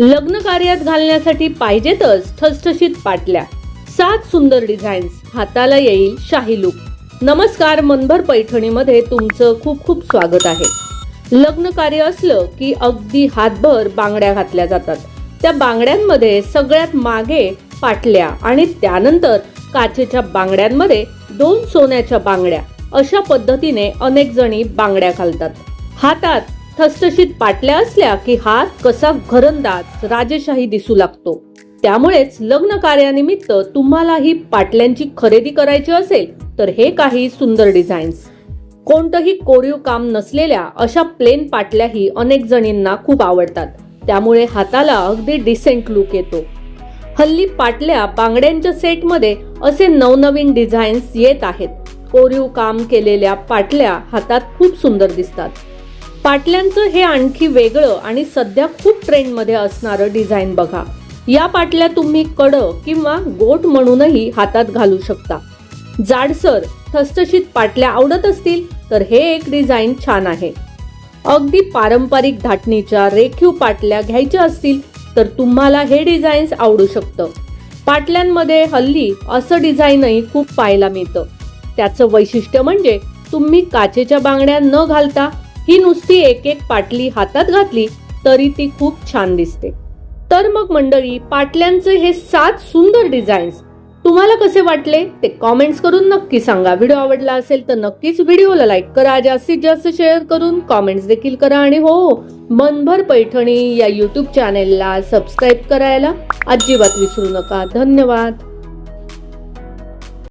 लग्न कार्यात घालण्यासाठी पाहिजेतच ठसठशीत पाटल्या, 7 सुंदर डिझाईन्स, हाताला येईल शाही लुक. नमस्कार, मनभर पैठणीमध्ये तुमचं खूप खूप स्वागत आहे. लग्न कार्य असलं की अगदी हातभर बांगड्या घातल्या जातात. त्या बांगड्यांमध्ये सगळ्यात मागे पाटल्या आणि त्यानंतर काचेच्या बांगड्यांमध्ये 2 सोन्याच्या बांगड्या, अशा पद्धतीने अनेक जणी बांगड्या घालतात. हातात ठसठशीत पाटल्या असल्या की हात कसा घरंदाज राजेशाही दिसू लागतो. त्यामुळेच लग्न कार्यानिमित्त तुम्हालाही पाटल्यांची खरेदी करायची असेल तर हे काही सुंदर डिझाईन्स. कोणतंही कोरीव काम नसलेल्या अशा प्लेन पाटल्याही अनेक जणींना खूप आवडतात. त्यामुळे हाताला अगदी डिसेंट लुक येतो. हल्ली पाटल्या बांगड्यांच्या सेटमध्ये असे नवनवीन डिझाईन्स येत आहेत. कोरीव काम केलेल्या पाटल्या हातात खूप सुंदर दिसतात. पाटल्यांचं हे आणखी वेगळं आणि सध्या खूप ट्रेंडमध्ये असणारं डिझाईन बघा. या पाटल्या तुम्ही कडं किंवा गोट म्हणूनही हातात घालू शकता. जाडसर ठसठशीत पाटल्या आवडत असतील तर हे एक डिझाईन छान आहे. अगदी पारंपरिक धाटणीच्या रेखीव पाटल्या घ्यायच्या असतील तर तुम्हाला हे डिझाईन्स आवडू शकतं. पाटल्यांमध्ये हल्ली असं डिझाईनही खूप पाहायला मिळतं. त्याचं वैशिष्ट्य म्हणजे तुम्ही काचेच्या बांगड्या न घालता ही नुसती एक एक पाटली हातात घातली तरी ती खूप छान दिसते. तर मग मंडळी, पाटल्यांचे हे 7 सुंदर डिझाईन्स तुम्हाला कसे वाटले ते कॉमेंट्स करून नक्की सांगा. व्हिडिओ आवडला असेल तर नक्कीच व्हिडिओला लाईक करा, जास्तीत जास्त शेअर करून कॉमेंट्स देखील करा आणि हो, मनभर पैठणी या YouTube चॅनेलला सबस्क्राईब करायला अजिबात विसरू नका. धन्यवाद.